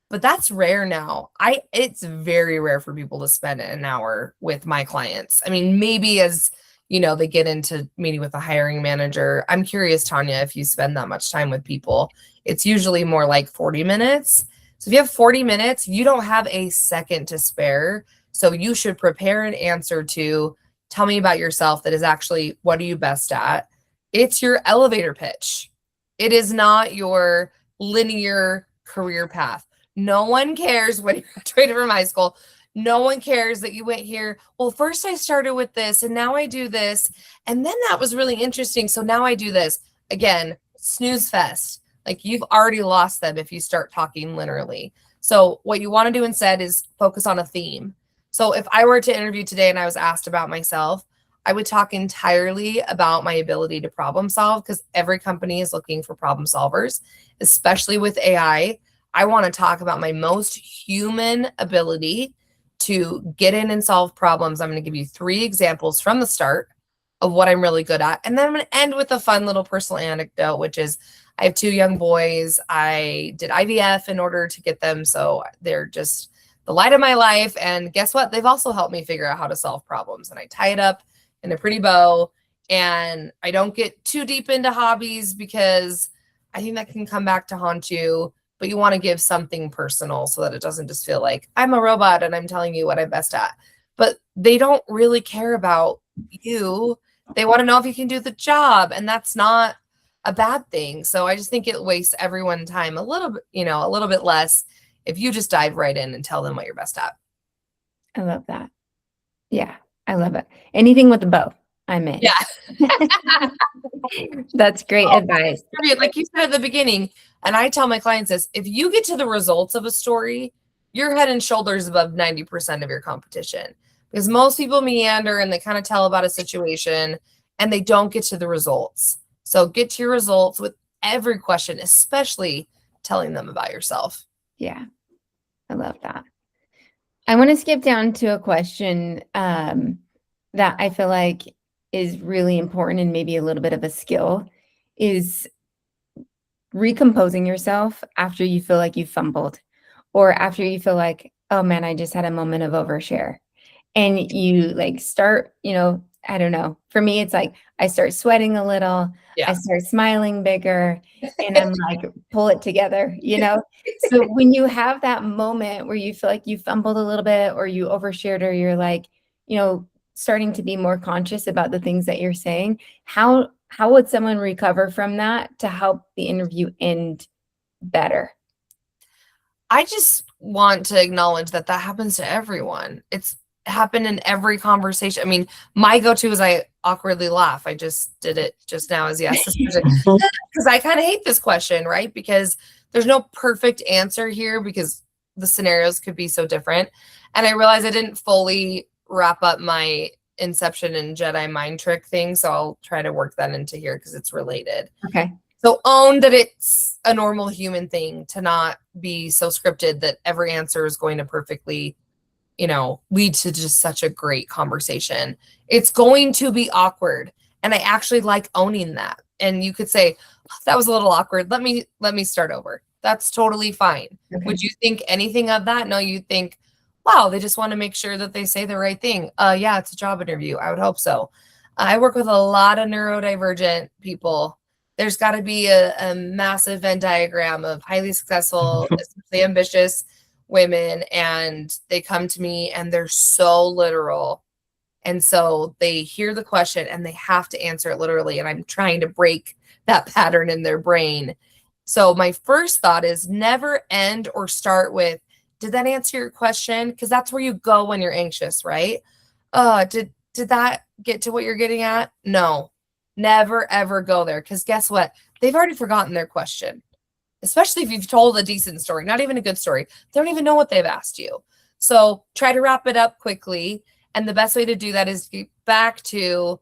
but that's rare now. It's very rare for people to spend an hour with my clients. I mean, maybe as they get into meeting with a hiring manager. I'm curious, Tanya, if you spend that much time with people. It's usually more like 40 minutes. So if you have 40 minutes, you don't have a second to spare. So you should prepare an answer to tell me about yourself that is actually, what are you best at? It's your elevator pitch. It is not your linear career path. No one cares when you graduated from high school. No one cares that you went here. Well, first I started with this and now I do this. And then that was really interesting. So now I do this. Again, snooze fest. Like you've already lost them if you start talking linearly. So what you want to do instead is focus on a theme. So if I were to interview today and I was asked about myself, I would talk entirely about my ability to problem solve because every company is looking for problem solvers, especially with AI. I want to talk about my most human ability to get in and solve problems. I'm going to give you 3 examples from the start of what I'm really good at. And then I'm going to end with a fun little personal anecdote, which is I have 2 young boys. I did IVF in order to get them. So they're just the light of my life. And guess what? They've also helped me figure out how to solve problems. And I tie it up in a pretty bow. And I don't get too deep into hobbies because I think that can come back to haunt you. But you want to give something personal so that it doesn't just feel like I'm a robot and I'm telling you what I'm best at. But they don't really care about you. They want to know if you can do the job. And that's not a bad thing. So I just think it wastes everyone's time a little bit, a little bit less if you just dive right in and tell them what you're best at. I love that. Yeah, I love it. Anything with a bow, I'm in. Yeah. That's great advice. Like you said at the beginning, and I tell my clients this, if you get to the results of a story, you're head and shoulders above 90% of your competition. Because most people meander and they kind of tell about a situation and they don't get to the results. So get to your results with every question, especially telling them about yourself. Yeah, I love that. I want to skip down to a question that I feel like is really important and maybe a little bit of a skill is recomposing yourself after you feel like you fumbled or after you feel like, oh man, I just had a moment of overshare. And you like start, I don't know. For me, it's like I start sweating a little, I start smiling bigger, and I'm like, pull it together, So when you have that moment where you feel like you fumbled a little bit or you overshared or you're like, starting to be more conscious about the things that you're saying, how would someone recover from that to help the interview end better? I just want to acknowledge that happens to everyone. It's happened in every conversation. I mean, my go-to is I awkwardly laugh. I just did it just now as yes, because I kind of hate this question, right? Because there's no perfect answer here because the scenarios could be so different. And I realized I didn't fully wrap up my Inception and Jedi mind trick thing. So I'll try to work that into here because it's related. Okay. So own that it's a normal human thing to not be so scripted that every answer is going to perfectly, lead to just such a great conversation. It's going to be awkward. And I actually like owning that. And you could say, oh, that was a little awkward. Let me start over. That's totally fine. Okay. Would you think anything of that? No, you think, wow, they just want to make sure that they say the right thing. Yeah, it's a job interview. I would hope so. I work with a lot of neurodivergent people. There's got to be a massive Venn diagram of highly successful, especially ambitious women. And they come to me and they're so literal. And so they hear the question and they have to answer it literally. And I'm trying to break that pattern in their brain. So my first thought is never end or start with, did that answer your question? Because that's where you go when you're anxious, right? Did that get to what you're getting at? No, never, ever go there. Because guess what? They've already forgotten their question, especially if you've told a decent story, not even a good story. They don't even know what they've asked you. So try to wrap it up quickly. And the best way to do that is get back to,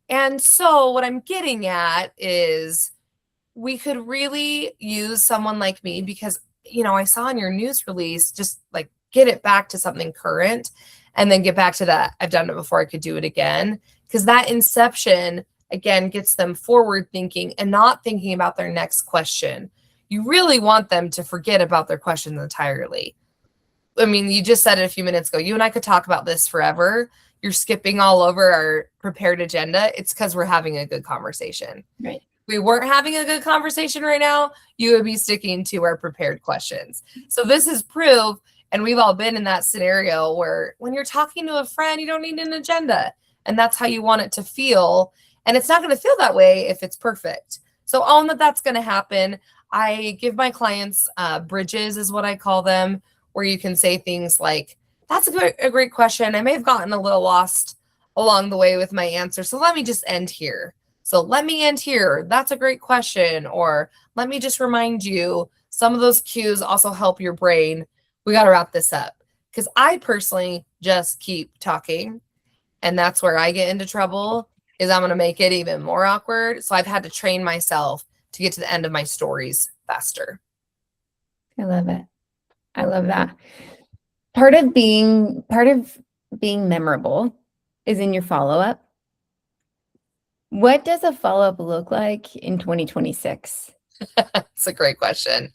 and so what I'm getting at is we could really use someone like me because, I saw in your news release, just like get it back to something current and then get back to that. I've done it before. I could do it again. Because that inception, again, gets them forward thinking and not thinking about their next question. You really want them to forget about their question entirely. I mean, you just said it a few minutes ago. You and I could talk about this forever. You're skipping all over our prepared agenda. It's because we're having a good conversation. Right. We weren't having a good conversation right now, you would be sticking to our prepared questions. So this is proof, and we've all been in that scenario where when you're talking to a friend, you don't need an agenda. And that's how you want it to feel. And it's not going to feel that way if it's perfect. So own that that's going to happen. I give my clients bridges is what I call them, where you can say things like, that's a great question. I may have gotten a little lost along the way with my answer. So let me just end here. So let me end here. That's a great question. Or let me just remind you, some of those cues also help your brain. We got to wrap this up because I personally just keep talking. And that's where I get into trouble is I'm going to make it even more awkward. So I've had to train myself to get to the end of my stories faster. I love it. I love that. Part of being memorable is in your follow-up. What does a follow-up look like in 2026? That's a great question.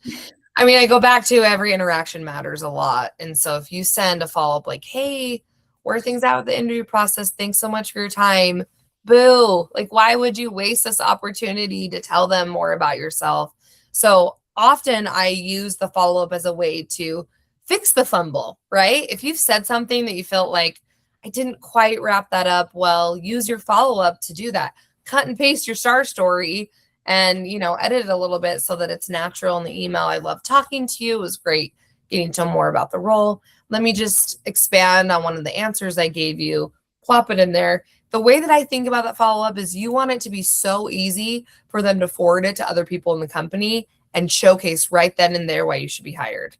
I mean, I go back to every interaction matters a lot. And so if you send a follow-up like, hey, where are things out with the interview process? Thanks so much for your time. Boo. Like, why would you waste this opportunity to tell them more about yourself? So often I use the follow-up as a way to fix the fumble, right? If you've said something that you felt like, I didn't quite wrap that up well, use your follow-up to do that. Cut and paste your star story and, edit it a little bit so that it's natural in the email. I love talking to you. It was great getting to know more about the role. Let me just expand on one of the answers I gave you, plop it in there. The way that I think about that follow-up is you want it to be so easy for them to forward it to other people in the company and showcase right then and there why you should be hired.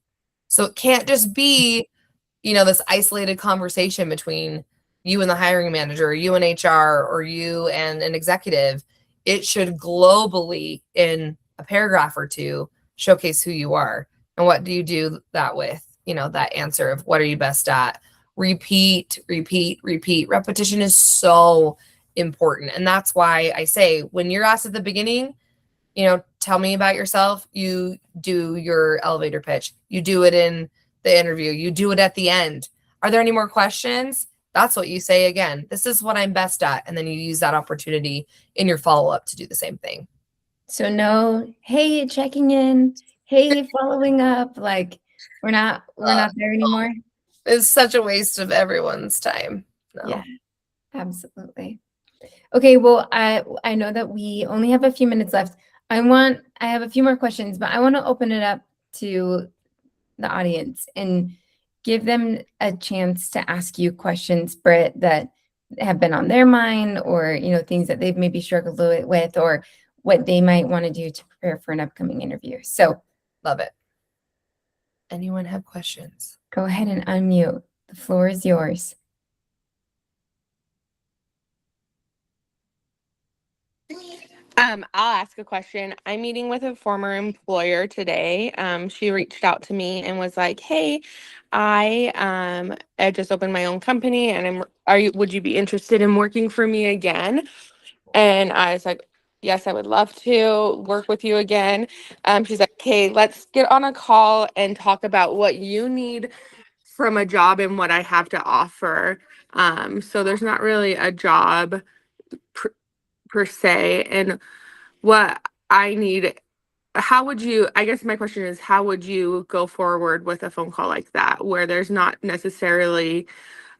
So it can't just be, this isolated conversation between you and the hiring manager, or you and HR, or you and an executive. It should globally, in a paragraph or two, showcase who you are. And what do you do that with? That answer of what are you best at? Repeat, repeat, repeat. Repetition is so important. And that's why I say when you're asked at the beginning, tell me about yourself, you do your elevator pitch. You do it in the interview. You do it at the end. Are there any more questions? That's what you say again. This is what I'm best at. And then you use that opportunity in your follow-up to do the same thing. So no, hey, checking in, hey, following up. Like we're not there anymore. It's such a waste of everyone's time. No. Yeah, absolutely. Okay, well, I know that we only have a few minutes left. I have a few more questions, but I want to open it up to the audience and give them a chance to ask you questions, Britt, that have been on their mind or, things that they've maybe struggled with or what they might want to do to prepare for an upcoming interview. So love it. Anyone have questions? Go ahead and unmute. The floor is yours. I'll ask a question. I'm meeting with a former employer today. She reached out to me and was like, "Hey, I just opened my own company, and would you be interested in working for me again?" And I was like, "Yes, I would love to work with you again." She's like, "Okay, let's get on a call and talk about what you need from a job and what I have to offer." So there's not really a job per se, and what I need. I guess my question is, how would you go forward with a phone call like that, where there's not necessarily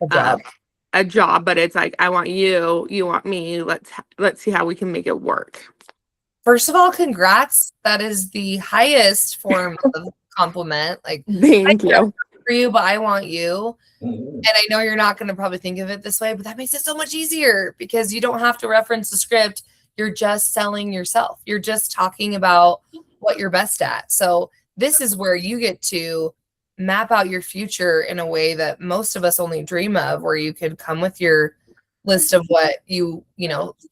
a job, but it's like, I want you, you want me, let's see how we can make it work. First of all, congrats. That is the highest form of compliment. Like, thank you for you, but I want you. And I know you're not going to probably think of it this way, but that makes it so much easier because you don't have to reference the script. You're just selling yourself. You're just talking about what you're best at. So this is where you get to map out your future in a way that most of us only dream of, where you could come with your list of what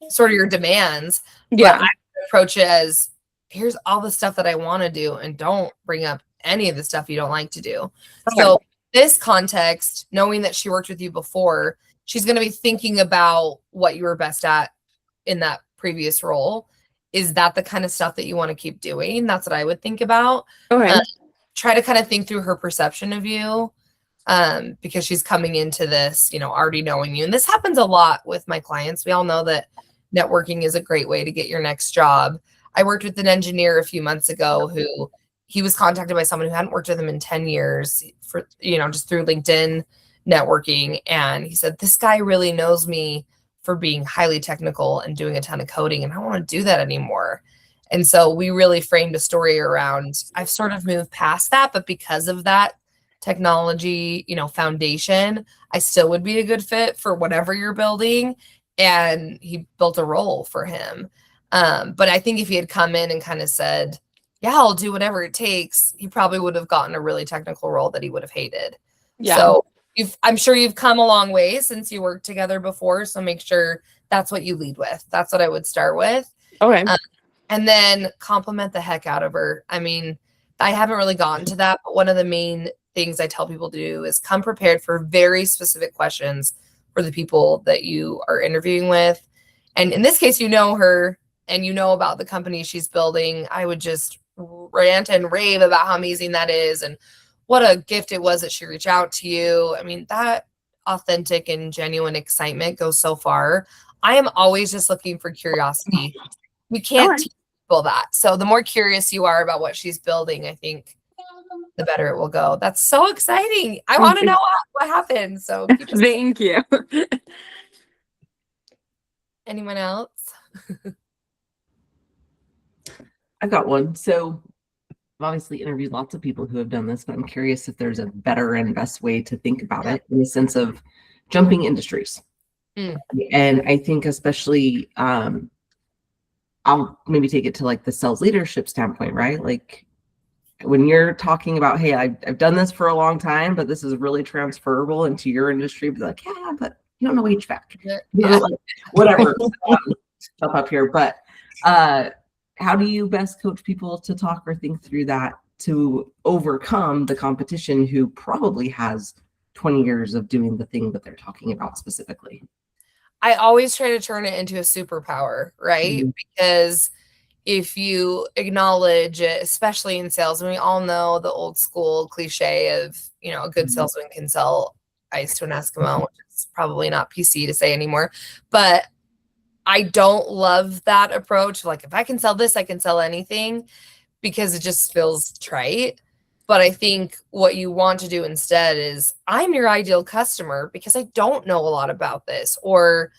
sort of your demands. Yeah. But I approach it as, here's all the stuff that I want to do, and don't bring up any of the stuff you don't like to do. Okay. So this context, knowing that she worked with you before, she's going to be thinking about what you were best at in that previous role. Is that the kind of stuff that you want to keep doing? That's what I would think about. Okay. Try to kind of think through her perception of you, because she's coming into this, already knowing you. And this happens a lot with my clients. We all know that networking is a great way to get your next job. I worked with an engineer a few months ago who he was contacted by someone who hadn't worked with him in 10 years for, just through LinkedIn networking. And he said, this guy really knows me for being highly technical and doing a ton of coding, and I don't want to do that anymore. And so we really framed a story around, I've sort of moved past that, but because of that technology, foundation, I still would be a good fit for whatever you're building. And he built a role for him. But I think if he had come in and kind of said, yeah, I'll do whatever it takes, he probably would have gotten a really technical role that he would have hated. Yeah. So I'm sure you've come a long way since you worked together before. So make sure that's what you lead with. That's what I would start with. Okay. And then compliment the heck out of her. I mean, I haven't really gotten to that, but one of the main things I tell people to do is come prepared for very specific questions for the people that you are interviewing with. And in this case, you know her and you know about the company she's building. I would just rant and rave about how amazing that is and what a gift it was that she reached out to you. I mean, that authentic and genuine excitement goes so far. I am always just looking for curiosity. You can't teach people that. So the more curious you are about what she's building, I think the better it will go. That's so exciting. I want to know what happened. So Thank you. Anyone else? I've got one. So I've obviously interviewed lots of people who have done this, but I'm curious if there's a better and best way to think about it in the sense of jumping industries. And I think especially I'll maybe take it to like the sales leadership standpoint, right? Like when you're talking about, hey, I've done this for a long time, but this is really transferable into your industry, be like, yeah, but you don't know HVAC. Like, whatever. Jump up here. But how do you best coach people to talk or think through that to overcome the competition who probably has 20 years of doing the thing that they're talking about specifically? I always try to turn it into a superpower, right? Because if you acknowledge it, especially in sales, and we all know the old school cliche of, a good salesman can sell ice to an Eskimo, which is probably not PC to say anymore. But I don't love that approach. Like, if I can sell this, I can sell anything, because it just feels trite. But I think what you want to do instead is, I'm your ideal customer because I don't know a lot about this, or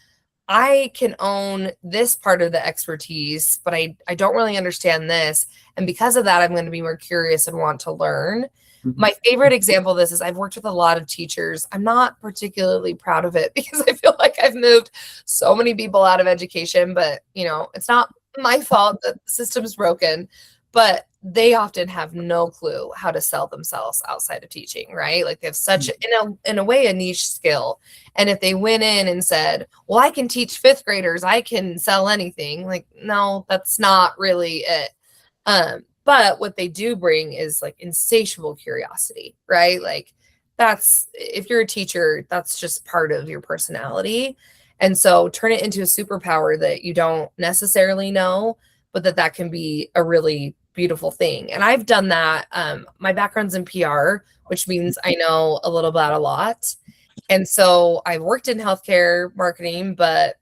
I can own this part of the expertise, but I don't really understand this. And because of that, I'm going to be more curious and want to learn. My favorite example of this is I've worked with a lot of teachers. I'm not particularly proud of it because I feel like I've moved so many people out of education, but it's not my fault that the system's broken, but they often have no clue how to sell themselves outside of teaching, right? Like, they have such, in a way, a niche skill. And if they went in and said, well, I can teach fifth graders, I can sell anything. Like, no, that's not really it. But what they do bring is like insatiable curiosity, right? Like, if you're a teacher, that's just part of your personality. And so turn it into a superpower that you don't necessarily know, but that can be a really beautiful thing. And I've done that. My background's in PR, which means I know a little about a lot. And so I've worked in healthcare marketing, but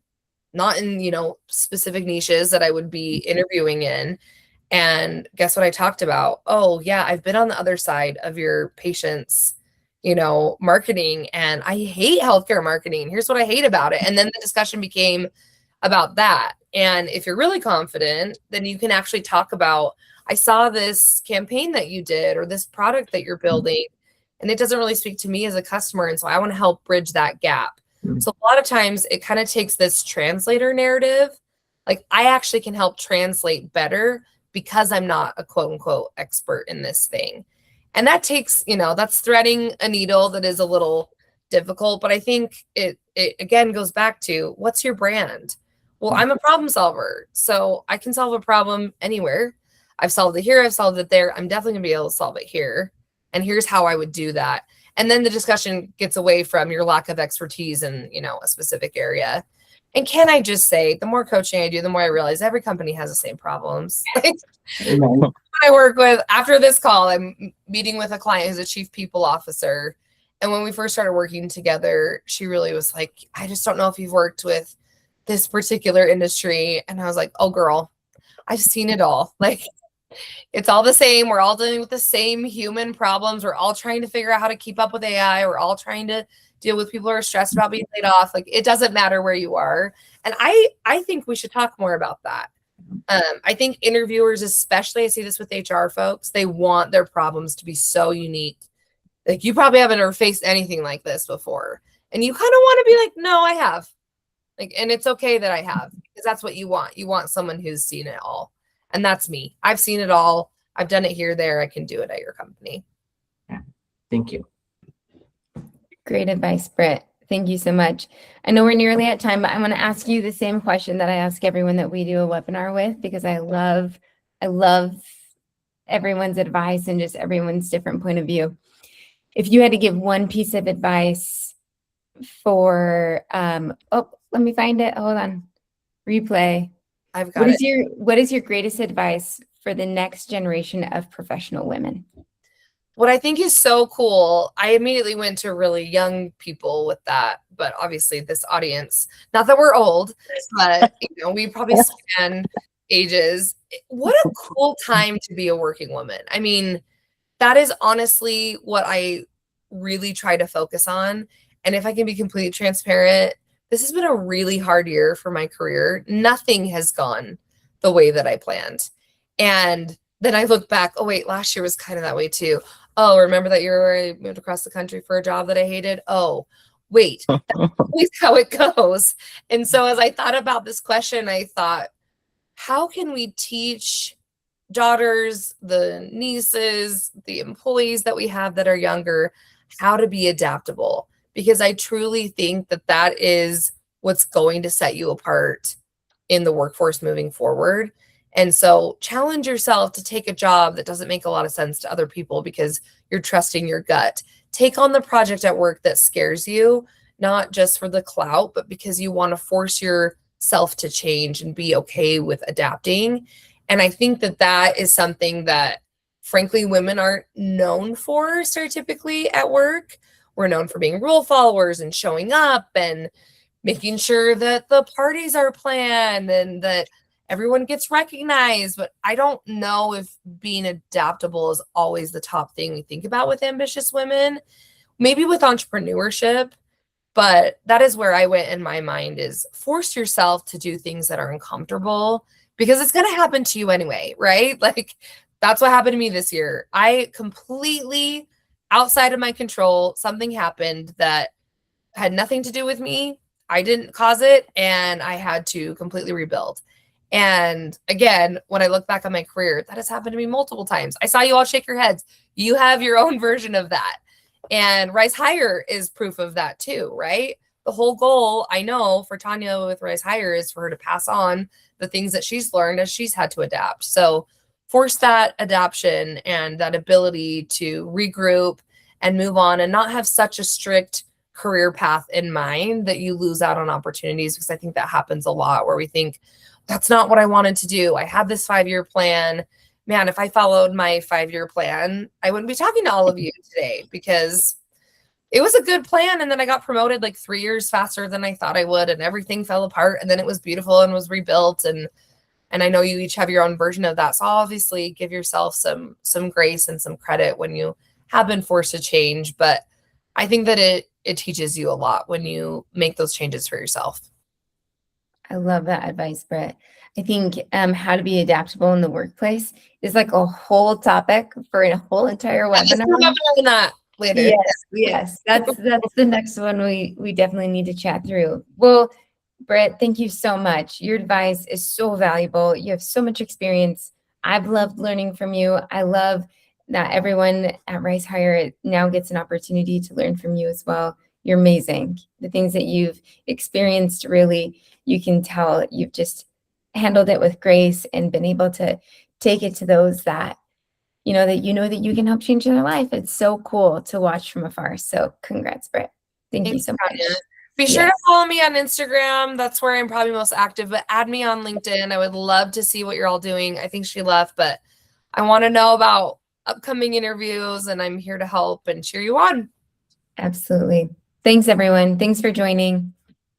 not in, specific niches that I would be interviewing in. And guess what I talked about? Oh, yeah, I've been on the other side of your patients, marketing, and I hate healthcare marketing. Here's what I hate about it. And then the discussion became about that. And if you're really confident, then you can actually talk about, I saw this campaign that you did, or this product that you're building, and it doesn't really speak to me as a customer. And so I want to help bridge that gap. So a lot of times it kind of takes this translator narrative. Like, I actually can help translate better because I'm not a quote unquote expert in this thing. And that takes, that's threading a needle that is a little difficult. But I think it again goes back to, what's your brand? Well, I'm a problem solver, so I can solve a problem anywhere. I've solved it here, I've solved it there. I'm definitely gonna be able to solve it here. And here's how I would do that. And then the discussion gets away from your lack of expertise in, a specific area. And can I just say, the more coaching I do, the more I realize every company has the same problems. I work with, after this call, I'm meeting with a client who's a chief people officer. And when we first started working together, she really was like, I just don't know if you've worked with this particular industry. And I was like, oh girl, I've seen it all. Like, it's all the same. We're all dealing with the same human problems. We're all trying to figure out how to keep up with AI. We're all trying to deal with people who are stressed about being laid off. Like, it doesn't matter where you are. And I think we should talk more about that. I think interviewers, especially, I see this with HR folks, they want their problems to be so unique. Like, you probably haven't ever faced anything like this before. And you kind of want to be like, no, I have. Like, and it's okay that I have, because that's what you want. You want someone who's seen it all. And that's me. I've seen it all. I've done it here, there. I can do it at your company. Yeah. Thank you. Great advice, Britt. Thank you so much. I know we're nearly at time, but I want to ask you the same question that I ask everyone that we do a webinar with, because I love everyone's advice and just everyone's different point of view. If you had to give one piece of advice for, oh, let me find it. Hold on. Replay. I've got it. What is your greatest advice for the next generation of professional women? What I think is so cool, I immediately went to really young people with that, but obviously this audience, not that we're old, but we probably span ages. What a cool time to be a working woman. I mean, that is honestly what I really try to focus on. And if I can be completely transparent, this has been a really hard year for my career. Nothing has gone the way that I planned. And then I look back, oh wait, last year was kind of that way too. Oh, remember that year where I moved across the country for a job that I hated? Oh, wait, that's always how it goes. And so as I thought about this question, I thought, how can we teach daughters, the nieces, the employees that we have that are younger, how to be adaptable? Because I truly think that that is what's going to set you apart in the workforce moving forward. And so challenge yourself to take a job that doesn't make a lot of sense to other people because you're trusting your gut. Take on the project at work that scares you, not just for the clout, but because you want to force yourself to change and be okay with adapting. And I think that that is something that, frankly, women aren't known for stereotypically at work. We're known for being rule followers and showing up and making sure that the parties are planned and that everyone gets recognized. But I don't know if being adaptable is always the top thing we think about with ambitious women. Maybe with entrepreneurship, but that is where I went in my mind, is force yourself to do things that are uncomfortable, because it's going to happen to you anyway, right? Like, that's what happened to me this year. I completely outside of my control, something happened that had nothing to do with me. I didn't cause it, and I had to completely rebuild. And again, when I look back on my career, that has happened to me multiple times. I saw you all shake your heads. You have your own version of that. And HiER is proof of that too, right? The whole goal, I know, for Tanya with HiER is for her to pass on the things that she's learned as she's had to adapt. So force that adaption and that ability to regroup and move on and not have such a strict career path in mind that you lose out on opportunities, because I think that happens a lot where we think, that's not what I wanted to do. I had this 5-year plan. Man, if I followed my 5-year plan, I wouldn't be talking to all of you today, because it was a good plan. And then I got promoted like 3 years faster than I thought I would, and everything fell apart. And then it was beautiful and was rebuilt. And I know you each have your own version of that. So obviously give yourself some grace and some credit when you have been forced to change. But I think that it teaches you a lot when you make those changes for yourself. I love that advice, Britt. I think how to be adaptable in the workplace is like a whole topic for a whole entire webinar. On that later. Yes. That's the next one we definitely need to chat through. Well, Britt, thank you so much. Your advice is so valuable. You have so much experience. I've loved learning from you. I love that everyone at HiER now gets an opportunity to learn from you as well. You're amazing. The things that you've experienced, really, you can tell you've just handled it with grace and been able to take it to those that that you can help change their life. It's so cool to watch from afar. So congrats, Britt. Thank you so much. Be sure to follow me on Instagram. That's where I'm probably most active, but add me on LinkedIn. I would love to see what you're all doing. I think she left, but I want to know about upcoming interviews, and I'm here to help and cheer you on. Absolutely. Thanks, everyone. Thanks for joining.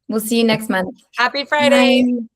We'll see you next month. Happy Friday. Bye.